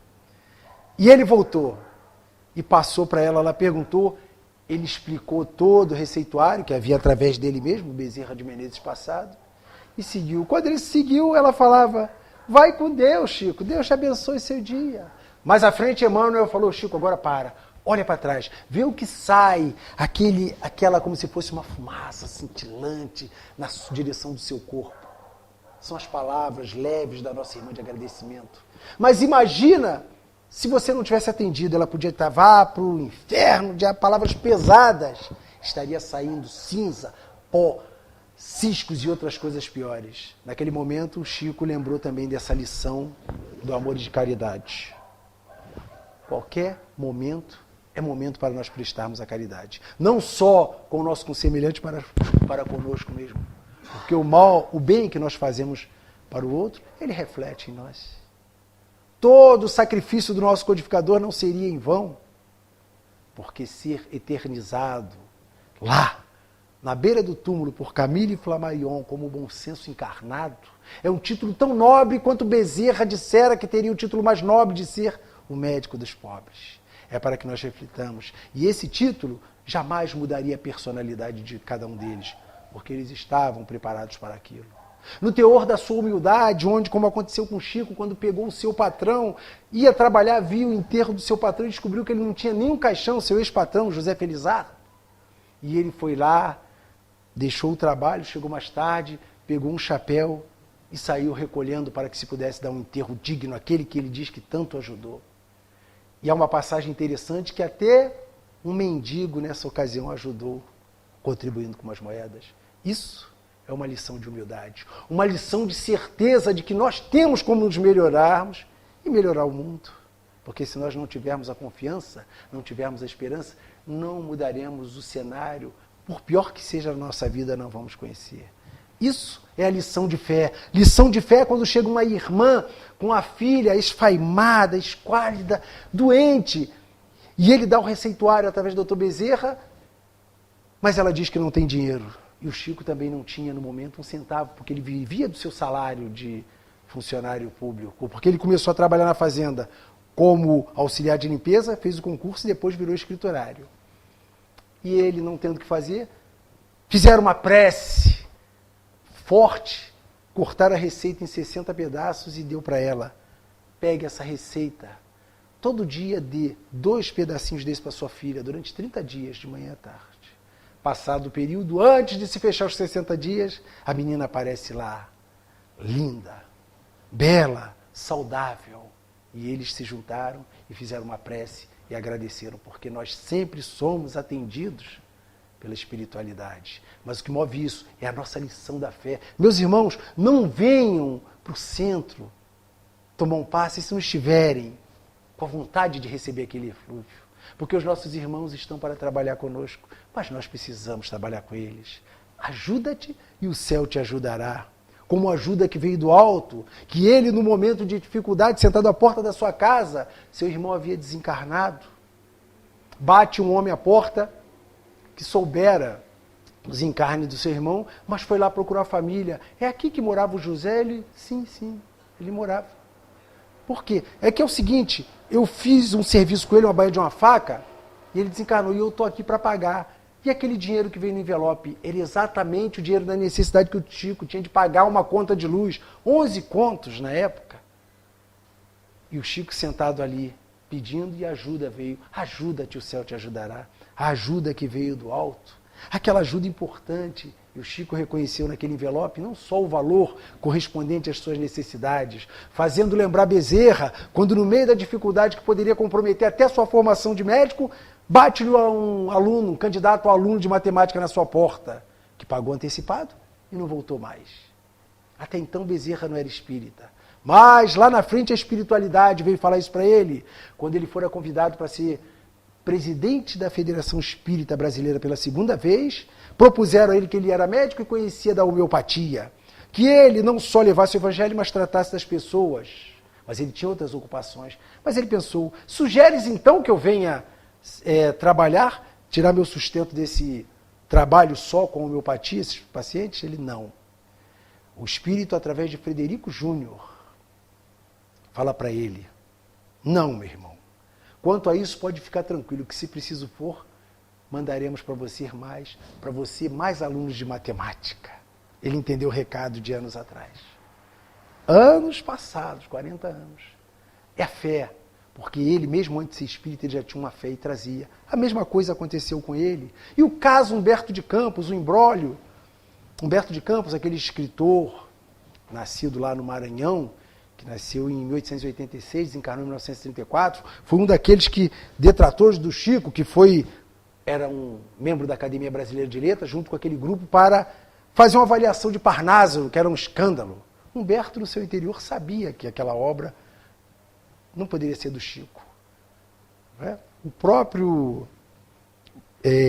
E ele voltou e passou para ela, ela perguntou, ele explicou todo o receituário que havia através dele mesmo, Bezerra de Menezes passado, e seguiu. Quando ele seguiu, ela falava, vai com Deus, Chico, Deus te abençoe seu dia. Mais à frente, Emmanuel falou, Chico, agora para, olha para trás, vê o que sai, aquela como se fosse uma fumaça cintilante na direção do seu corpo. São as palavras leves da nossa irmã de agradecimento. Mas imagina... Se você não tivesse atendido, ela podia estar, vá para o inferno, de palavras pesadas. Estaria saindo cinza, pó, ciscos e outras coisas piores. Naquele momento, o Chico lembrou também dessa lição do amor e de caridade. Qualquer momento é momento para nós prestarmos a caridade. Não só com o nosso consemelhante, para conosco mesmo. Porque o bem que nós fazemos para o outro, ele reflete em nós. Todo o sacrifício do nosso codificador não seria em vão, porque ser eternizado lá, na beira do túmulo, por Camille Flammarion, como o bom senso encarnado, é um título tão nobre quanto Bezerra dissera que teria o título mais nobre de ser o médico dos pobres. É para que nós reflitamos. E esse título jamais mudaria a personalidade de cada um deles, porque eles estavam preparados para aquilo. No teor da sua humildade, onde, como aconteceu com Chico, quando pegou o seu patrão, ia trabalhar, viu o enterro do seu patrão e descobriu que ele não tinha nem um caixão, seu ex-patrão, José Felizardo. E ele foi lá, deixou o trabalho, chegou mais tarde, pegou um chapéu e saiu recolhendo para que se pudesse dar um enterro digno àquele que ele diz que tanto ajudou. E há uma passagem interessante que até um mendigo nessa ocasião ajudou, contribuindo com umas moedas. Isso é uma lição de humildade, uma lição de certeza de que nós temos como nos melhorarmos e melhorar o mundo. Porque se nós não tivermos a confiança, não tivermos a esperança, não mudaremos o cenário. Por pior que seja a nossa vida, não vamos conhecer. Isso é a lição de fé. Lição de fé é quando chega uma irmã com a filha esfaimada, esquálida, doente, e ele dá o receituário através do Dr. Bezerra, mas ela diz que não tem dinheiro. E o Chico também não tinha, no momento, um centavo, porque ele vivia do seu salário de funcionário público, porque ele começou a trabalhar na fazenda como auxiliar de limpeza, fez o concurso e depois virou escriturário. E ele, não tendo o que fazer, Fizeram uma prece forte, cortaram a receita em 60 pedaços e deu para ela. Pegue essa receita. Todo dia dê 2 pedacinhos desse para sua filha, durante 30 dias, de manhã à tarde. Passado o período, antes de se fechar os 60 dias, a menina aparece lá, linda, bela, saudável. E eles se juntaram e fizeram uma prece e agradeceram, porque nós sempre somos atendidos pela espiritualidade. Mas o que move isso é a nossa lição da fé. Meus irmãos, não venham para o centro tomar um passe se não estiverem com a vontade de receber aquele eflúvio. Porque os nossos irmãos estão para trabalhar conosco, mas nós precisamos trabalhar com eles. Ajuda-te e o céu te ajudará. Como ajuda que veio do alto, que ele, no momento de dificuldade, sentado à porta da sua casa, seu irmão havia desencarnado. Bate um homem à porta que soubera o desencarne do seu irmão, mas foi lá procurar a família. É aqui que morava o José? Ele, sim, ele morava. Por quê? É que é o seguinte, eu fiz um serviço com ele, uma baía de uma faca, e ele desencarnou, e eu estou aqui para pagar. E aquele dinheiro que veio no envelope era exatamente o dinheiro da necessidade que o Chico tinha de pagar uma conta de luz. 11 contos na época. E o Chico sentado ali, pedindo, e a ajuda veio. Ajuda-te, o céu te ajudará. A ajuda que veio do alto. Aquela ajuda importante. E o Chico reconheceu naquele envelope não só o valor correspondente às suas necessidades, fazendo lembrar Bezerra, quando no meio da dificuldade que poderia comprometer até a sua formação de médico, bate-lhe um aluno, um candidato a aluno de matemática na sua porta, que pagou antecipado e não voltou mais. Até então Bezerra não era espírita. Mas lá na frente a espiritualidade veio falar isso para ele, quando ele fora convidado para ser presidente da Federação Espírita Brasileira pela segunda vez, propuseram a ele que ele era médico e conhecia da homeopatia, que ele não só levasse o evangelho, mas tratasse das pessoas. Mas ele tinha outras ocupações. Mas ele pensou, sugeres então que eu venha trabalhar, tirar meu sustento desse trabalho só com homeopatia, esses pacientes? Ele não. O Espírito, através de Frederico Júnior, fala para ele, não, meu irmão, quanto a isso pode ficar tranquilo, que se preciso for, mandaremos para você mais alunos de matemática. Ele entendeu o recado de anos atrás. Anos passados, 40 anos. É a fé. Porque ele, mesmo antes de ser espírita, ele já tinha uma fé e trazia. A mesma coisa aconteceu com ele. E o caso Humberto de Campos, o imbróglio. Humberto de Campos, aquele escritor, nascido lá no Maranhão, que nasceu em 1886, desencarnou em 1934, foi um daqueles detratores do Chico, que era um membro da Academia Brasileira de Letras, junto com aquele grupo, para fazer uma avaliação de Parnaso, que era um escândalo. Humberto, no seu interior, sabia que aquela obra não poderia ser do Chico. Né? O próprio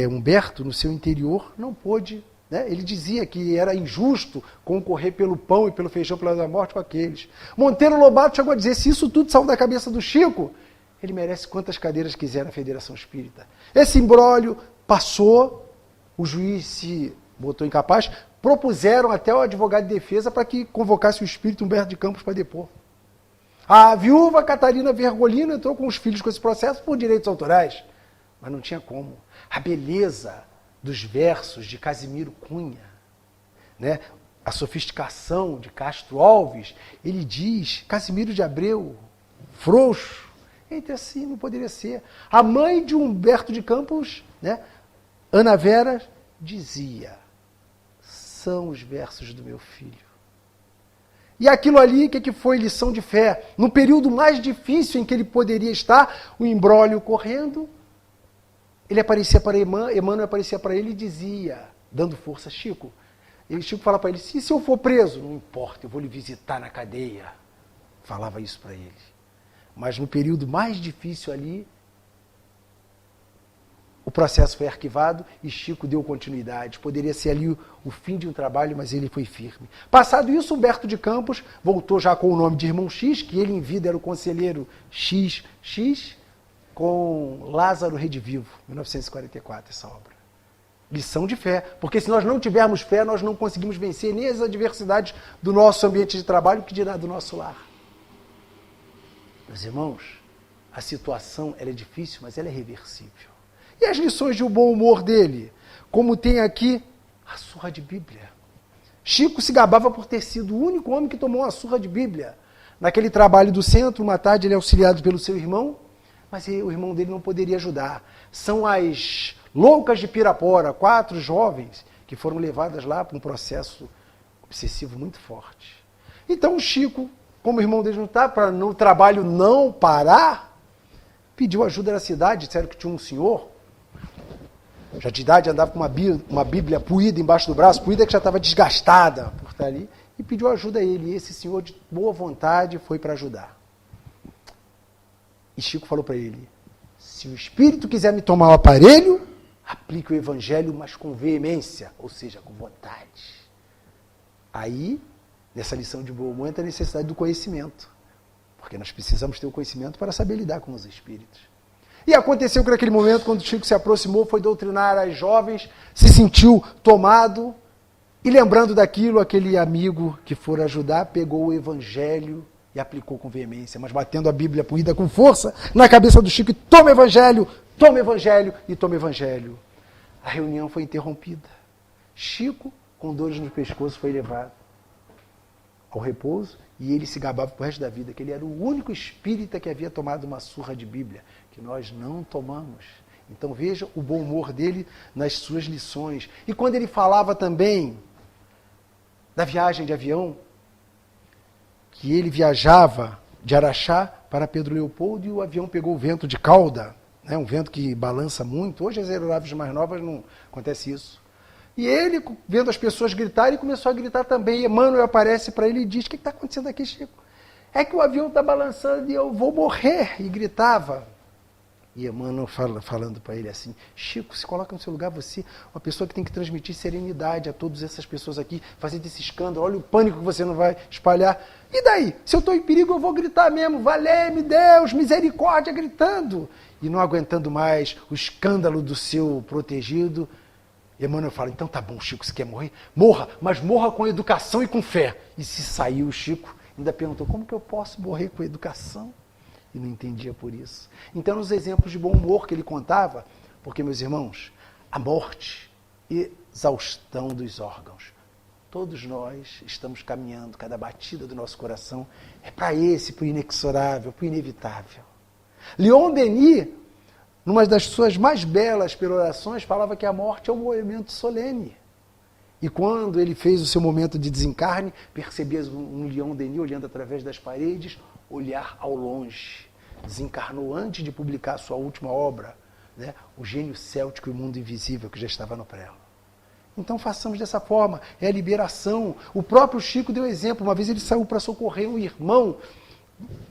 Humberto, no seu interior, não pôde. Né? Ele dizia que era injusto concorrer pelo pão e pelo feijão pela morte com aqueles. Monteiro Lobato chegou a dizer, se isso tudo saiu da cabeça do Chico, ele merece quantas cadeiras quiser na Federação Espírita. Esse imbróglio passou, o juiz se botou incapaz, propuseram até o advogado de defesa para que convocasse o espírito Humberto de Campos para depor. A viúva Catarina Vergolino entrou com os filhos com esse processo por direitos autorais, mas não tinha como. A beleza dos versos de Casimiro Cunha, né? A sofisticação de Castro Alves, ele diz, Casimiro de Abreu, frouxo, entre assim não poderia ser. A mãe de Humberto de Campos, né? Ana Vera, dizia, são os versos do meu filho. E aquilo ali, o que foi lição de fé? No período mais difícil em que ele poderia estar, o imbróglio correndo, ele aparecia para Emmanuel aparecia para ele e dizia, dando força, Chico fala para ele, se eu for preso, não importa, eu vou lhe visitar na cadeia. Falava isso para ele. Mas no período mais difícil ali, o processo foi arquivado e Chico deu continuidade. Poderia ser ali o fim de um trabalho, mas ele foi firme. Passado isso, Humberto de Campos voltou já com o nome de Irmão X, que ele em vida era o conselheiro XX, com Lázaro Redivivo, 1944, essa obra. Lição de fé, porque se nós não tivermos fé, nós não conseguimos vencer nem as adversidades do nosso ambiente de trabalho, que dirá do nosso lar. Meus irmãos, a situação ela é difícil, mas ela é reversível. E as lições de o bom humor dele? Como tem aqui A surra de Bíblia. Chico se gabava por ter sido o único homem que tomou uma surra de Bíblia. Naquele trabalho do centro, uma tarde ele é auxiliado pelo seu irmão, mas o irmão dele não poderia ajudar. São as loucas de Pirapora, 4 jovens que foram levadas lá para um processo obsessivo muito forte. Então o Chico, como o irmão dele não está, para no trabalho não parar, pediu ajuda da cidade, disseram que tinha um senhor, já de idade, andava com uma Bíblia puída embaixo do braço, puída que já estava desgastada por estar ali, e pediu ajuda a ele. E esse senhor, de boa vontade, foi para ajudar. E Chico falou para ele, se o espírito quiser me tomar o aparelho, aplique o evangelho, mas com veemência, ou seja, com vontade. Aí, nessa lição de bom humor, entra a necessidade do conhecimento. Porque nós precisamos ter o conhecimento para saber lidar com os espíritos. E aconteceu que naquele momento, quando Chico se aproximou, foi doutrinar as jovens, se sentiu tomado, e lembrando daquilo, aquele amigo que for ajudar, pegou o evangelho e aplicou com veemência, mas batendo a Bíblia puída com força na cabeça do Chico, e toma evangelho, toma evangelho e toma evangelho. A reunião foi interrompida. Chico, com dores no pescoço, foi levado ao repouso, e ele se gabava pro resto da vida, que ele era o único espírita que havia tomado uma surra de Bíblia, que nós não tomamos. Então veja o bom humor dele nas suas lições. E quando ele falava também da viagem de avião, que ele viajava de Araxá para Pedro Leopoldo e o avião pegou o vento de cauda, né, um vento que balança muito. Hoje as aeronaves mais novas não acontece isso. E ele, vendo as pessoas gritarem, começou a gritar também. E Emmanuel aparece para ele e diz, o que está acontecendo aqui, Chico? É que o avião está balançando e eu vou morrer. E gritava. E Emmanuel falando para ele assim, Chico, se coloca no seu lugar você, uma pessoa que tem que transmitir serenidade a todas essas pessoas aqui, fazendo esse escândalo, olha o pânico que você não vai espalhar. E daí? Se eu estou em perigo, eu vou gritar mesmo, valei-me Deus, misericórdia, gritando. E não aguentando mais o escândalo do seu protegido, Emmanuel fala, então tá bom, Chico, você quer morrer? Morra, mas morra com educação e com fé. E se saiu o Chico, ainda perguntou, como que eu posso morrer com educação? E não entendia por isso. Então, nos exemplos de bom humor que ele contava, porque, meus irmãos, a morte, exaustão dos órgãos, todos nós estamos caminhando, cada batida do nosso coração é para o inexorável, para o inevitável. Leon Denis, numa das suas mais belas perorações, falava que a morte é um momento solene. E quando ele fez o seu momento de desencarne, percebia um Leon Denis olhando através das paredes, olhar ao longe. Desencarnou antes de publicar sua última obra, né? O Gênio Céltico e o Mundo Invisível, que já estava no prelo. Então façamos dessa forma, é a liberação. O próprio Chico deu exemplo, uma vez ele saiu para socorrer um irmão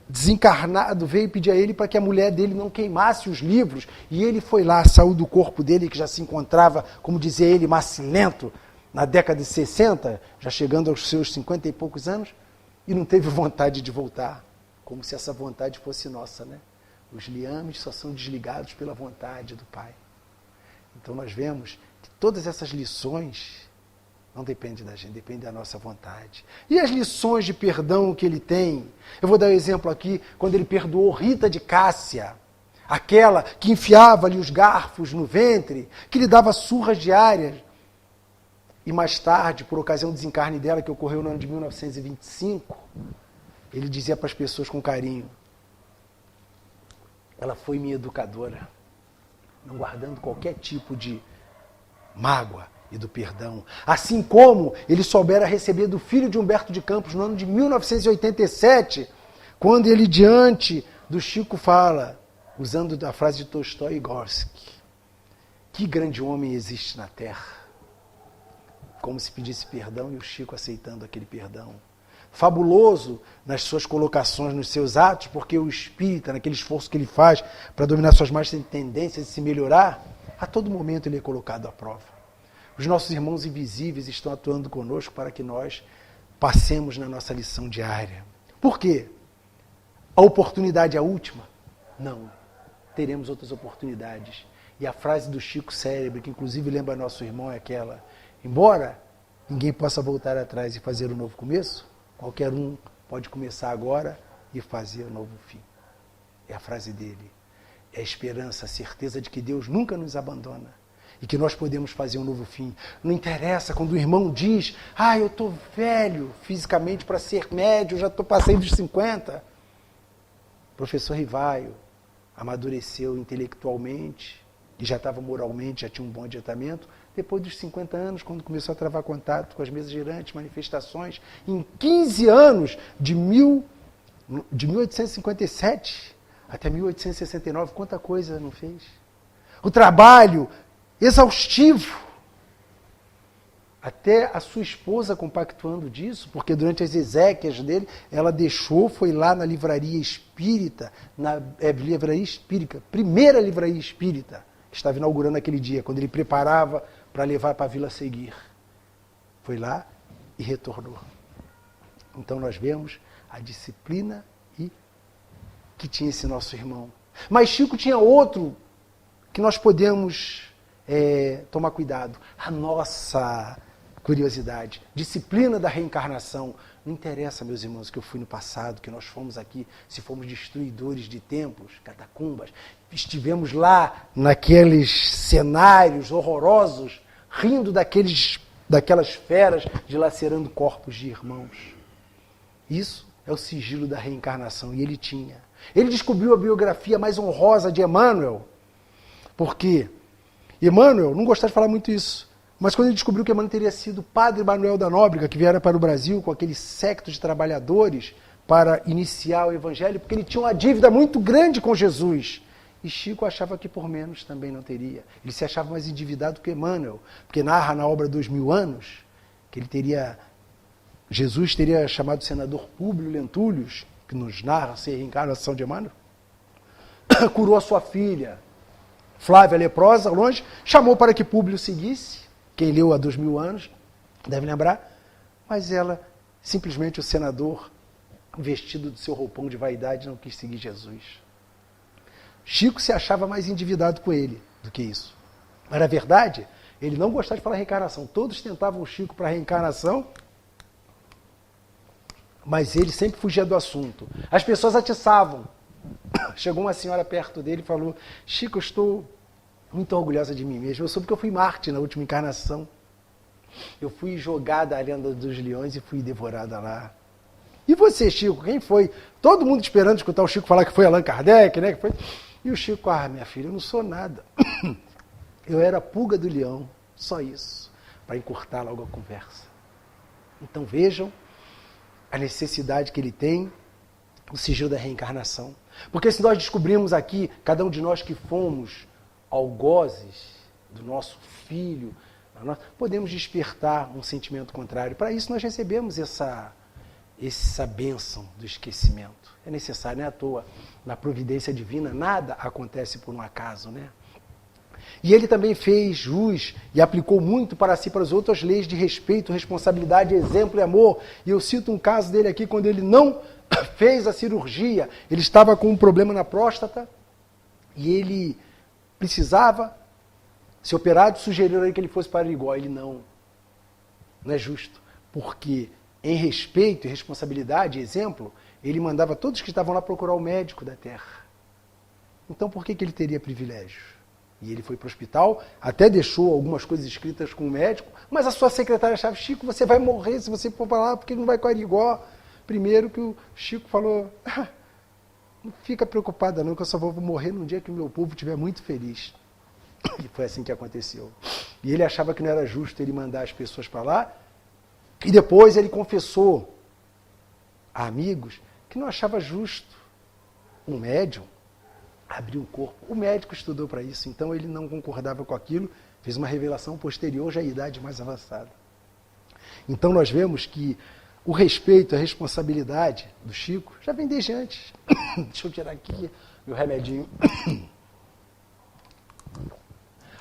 desencarnado, veio pedir a ele para que a mulher dele não queimasse os livros, e ele foi lá, saiu do corpo dele, que já se encontrava, como dizia ele, macilento, na década de 60, já chegando aos seus 50 e poucos anos, e não teve vontade de voltar, como se essa vontade fosse nossa, né? Os liames só são desligados pela vontade do Pai. Então nós vemos que todas essas lições não dependem da gente, dependem da nossa vontade. E as lições de perdão que ele tem? Eu vou dar um exemplo aqui, quando ele perdoou Rita de Cássia, aquela que enfiava-lhe os garfos no ventre, que lhe dava surras diárias. E mais tarde, por ocasião do desencarne dela, que ocorreu no ano de 1925, ele dizia para as pessoas com carinho, ela foi minha educadora, não guardando qualquer tipo de mágoa e do perdão. Assim como ele soubera receber do filho de Humberto de Campos no ano de 1987, quando ele diante do Chico fala, usando a frase de Tolstói e Gorski, que grande homem existe na Terra? Como se pedisse perdão e o Chico aceitando aquele perdão. Fabuloso nas suas colocações, nos seus atos, porque o espírita, naquele esforço que ele faz para dominar suas más tendências e se melhorar, a todo momento ele é colocado à prova. Os nossos irmãos invisíveis estão atuando conosco para que nós passemos na nossa lição diária. Por quê? A oportunidade é a última? Não. Teremos outras oportunidades. E a frase do Chico Célebre, que inclusive lembra nosso irmão, é aquela, embora ninguém possa voltar atrás e fazer um novo começo, qualquer um pode começar agora e fazer um novo fim. É a frase dele. É a esperança, a certeza de que Deus nunca nos abandona. e que nós podemos fazer um novo fim. Não interessa quando o irmão diz, eu estou velho fisicamente para ser médio, já passei dos 50. O professor Rivaio amadureceu intelectualmente e já estava moralmente, já tinha um bom adiantamento. Depois dos 50 anos, quando começou a travar contato com as mesas girantes, manifestações, em 15 anos, de 1857 até 1869, quanta coisa não fez? O trabalho exaustivo. Até a sua esposa compactuando disso, porque durante as exéquias dele, ela foi lá na livraria espírita, primeira livraria espírita, que estava inaugurando aquele dia, quando ele preparava para levar para a Vila Seguir. Foi lá e retornou. Então nós vemos a disciplina que tinha esse nosso irmão. Mas Chico tinha outro que nós podemos tomar cuidado. A nossa curiosidade, disciplina da reencarnação. Não interessa, meus irmãos, que eu fui no passado, que nós fomos aqui, se fomos destruidores de templos, catacumbas, estivemos lá naqueles cenários horrorosos, rindo daquelas feras dilacerando corpos de irmãos. Isso é o sigilo da reencarnação, e ele tinha. Ele descobriu a biografia mais honrosa de Emmanuel, porque Emmanuel, não gostava de falar muito isso, mas quando ele descobriu que Emmanuel teria sido Padre Manuel da Nóbrega, que viera para o Brasil com aquele séquito de trabalhadores para iniciar o Evangelho, porque ele tinha uma dívida muito grande com Jesus. E Chico achava que por menos também não teria. Ele se achava mais endividado que Emmanuel, porque narra na obra 2000 anos que Jesus teria chamado o senador Públio Lentulus, que nos narra a reencarnação de Emmanuel, curou a sua filha, Flávia leprosa, longe, chamou para que Públio seguisse, quem leu há 2000 anos, deve lembrar, mas ela, simplesmente o senador, vestido do seu roupão de vaidade, não quis seguir Jesus. Chico se achava mais endividado com ele do que isso. Mas, na verdade, ele não gostava de falar reencarnação. Todos tentavam o Chico para a reencarnação, mas ele sempre fugia do assunto. As pessoas atiçavam. Chegou uma senhora perto dele e falou, Chico, eu estou muito orgulhosa de mim mesmo. Eu soube que eu fui Marte na última encarnação. Eu fui jogada à lenda dos leões e fui devorada lá. E você, Chico, quem foi? Todo mundo esperando escutar o Chico falar que foi Allan Kardec, né? Que foi... E o Chico, minha filha, eu não sou nada. Eu era a pulga do leão, só isso, para encurtar logo a conversa. Então vejam a necessidade que ele tem, o sigilo da reencarnação. Porque se nós descobrimos aqui, cada um de nós que fomos algozes do nosso filho, podemos despertar um sentimento contrário. Para isso nós recebemos essa bênção do esquecimento. É necessário, não é à toa. Na providência divina, nada acontece por um acaso, né? E ele também fez jus e aplicou muito para si e para os outros as leis de respeito, responsabilidade, exemplo e amor. E eu cito um caso dele aqui, quando ele não fez a cirurgia, ele estava com um problema na próstata e ele precisava ser operado, sugeriram a ele que ele fosse para Arigó. Ele não é justo, porque em respeito e responsabilidade, exemplo, ele mandava todos que estavam lá procurar o médico da terra. Então por que ele teria privilégio? E ele foi para o hospital, até deixou algumas coisas escritas com o médico, mas a sua secretária achava, Chico, você vai morrer se você for para lá, porque não vai com a Arigó. Primeiro que o Chico falou, não fica preocupada não, que eu só vou morrer num dia que o meu povo estiver muito feliz. E foi assim que aconteceu. E ele achava que não era justo ele mandar as pessoas para lá, e depois ele confessou a amigos que não achava justo um médium abrir um corpo. O médico estudou para isso, então ele não concordava com aquilo, fez uma revelação posterior, já à idade mais avançada. Então nós vemos que o respeito, a responsabilidade do Chico já vem desde antes. Deixa eu tirar aqui meu remedinho.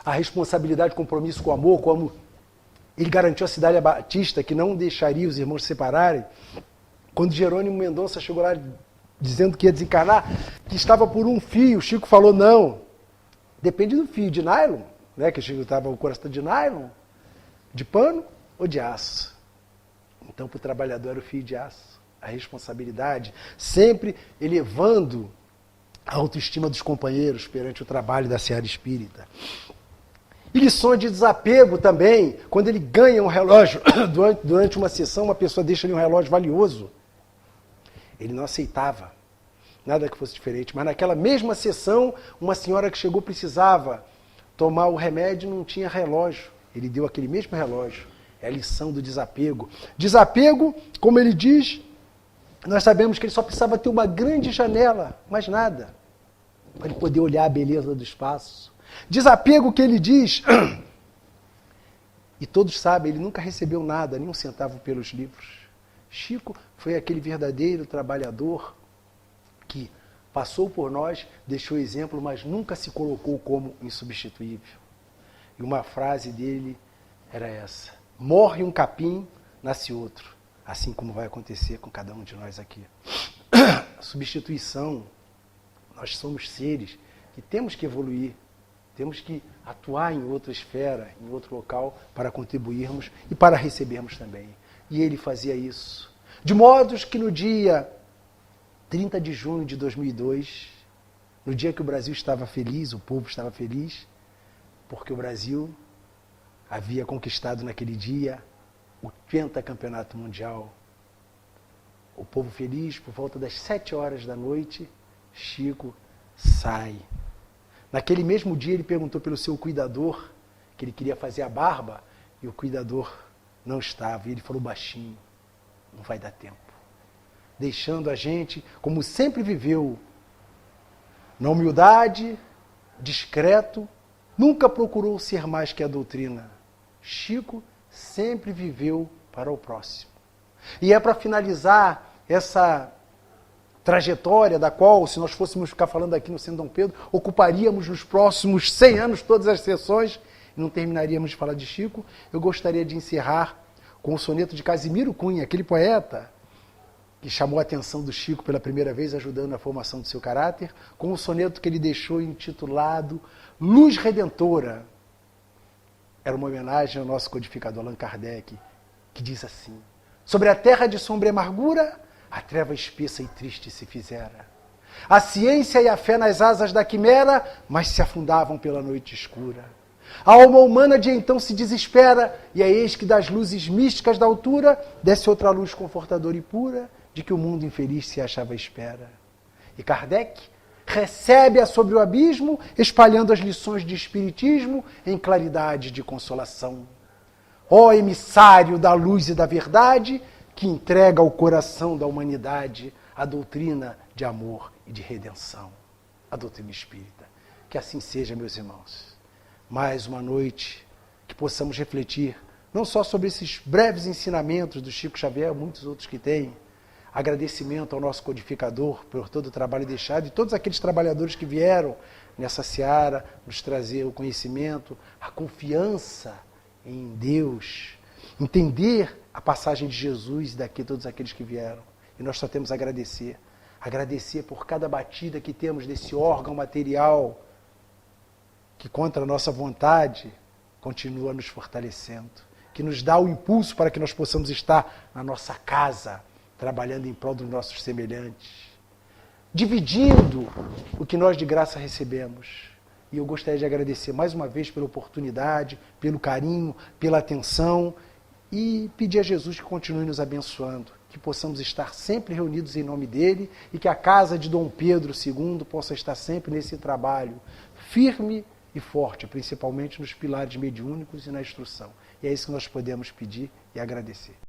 A responsabilidade, compromisso com o amor, como ele garantiu a Cidália Batista, que não deixaria os irmãos se separarem. Quando Jerônimo Mendonça chegou lá dizendo que ia desencarnar, que estava por um fio, o Chico falou, não, depende do fio, de nylon, né? Que o Chico estava o coração de nylon, de pano ou de aço. Então, para o trabalhador era o fio de aço, a responsabilidade, sempre elevando a autoestima dos companheiros perante o trabalho da seara espírita. E lições de desapego também, quando ele ganha um relógio, durante uma sessão, uma pessoa deixa ali um relógio valioso. Ele não aceitava nada que fosse diferente. Mas naquela mesma sessão, uma senhora que chegou precisava tomar o remédio e não tinha relógio. Ele deu aquele mesmo relógio. É a lição do desapego. Desapego, como ele diz, nós sabemos que ele só precisava ter uma grande janela, mais nada, para ele poder olhar a beleza do espaço. Desapego que ele diz, e todos sabem, ele nunca recebeu nada, nem um centavo pelos livros. Chico foi aquele verdadeiro trabalhador que passou por nós, deixou exemplo, mas nunca se colocou como insubstituível. E uma frase dele era essa: morre um capim, nasce outro. Assim como vai acontecer com cada um de nós aqui. Substituição, nós somos seres que temos que evoluir, temos que atuar em outra esfera, em outro local, para contribuirmos e para recebermos também. E ele fazia isso. De modo que no dia 30 de junho de 2002, no dia que o Brasil estava feliz, o povo estava feliz, porque o Brasil havia conquistado naquele dia o pentacampeonato mundial. O povo feliz, por volta das 7 horas da noite, Chico sai. Naquele mesmo dia ele perguntou pelo seu cuidador, que ele queria fazer a barba, e o cuidador não estava. E ele falou baixinho: não vai dar tempo. Deixando a gente, como sempre viveu, na humildade, discreto, nunca procurou ser mais que a doutrina. Chico sempre viveu para o próximo. E é para finalizar essa trajetória da qual, se nós fôssemos ficar falando aqui no Centro Dom Pedro, ocuparíamos nos próximos 100 anos todas as sessões e não terminaríamos de falar de Chico. Eu gostaria de encerrar com o soneto de Casimiro Cunha, aquele poeta que chamou a atenção do Chico pela primeira vez, ajudando na formação do seu caráter, com o soneto que ele deixou intitulado Luz Redentora. Era uma homenagem ao nosso codificador Allan Kardec, que diz assim: sobre a terra de sombra e amargura, a treva espessa e triste se fizera. A ciência e a fé nas asas da quimera, mas se afundavam pela noite escura. A alma humana de então se desespera, e é eis que das luzes místicas da altura desce outra luz confortadora e pura, de que o mundo infeliz se achava à espera. E Kardec recebe-a sobre o abismo, espalhando as lições de espiritismo em claridade de consolação. Ó emissário da luz e da verdade, que entrega ao coração da humanidade a doutrina de amor e de redenção, a doutrina espírita. Que assim seja, meus irmãos. Mais uma noite que possamos refletir, não só sobre esses breves ensinamentos do Chico Xavier, muitos outros que tem. Agradecimento ao nosso codificador por todo o trabalho deixado e todos aqueles trabalhadores que vieram nessa seara nos trazer o conhecimento, a confiança em Deus, entender a passagem de Jesus e daqui todos aqueles que vieram. E nós só temos a agradecer. Agradecer por cada batida que temos desse órgão material que, contra a nossa vontade, continua nos fortalecendo, que nos dá o impulso para que nós possamos estar na nossa casa, trabalhando em prol dos nossos semelhantes, dividindo o que nós de graça recebemos. E eu gostaria de agradecer mais uma vez pela oportunidade, pelo carinho, pela atenção e pedir a Jesus que continue nos abençoando, que possamos estar sempre reunidos em nome dele e que a casa de Dom Pedro II possa estar sempre nesse trabalho firme e forte, principalmente nos pilares mediúnicos e na instrução. E é isso que nós podemos pedir e agradecer.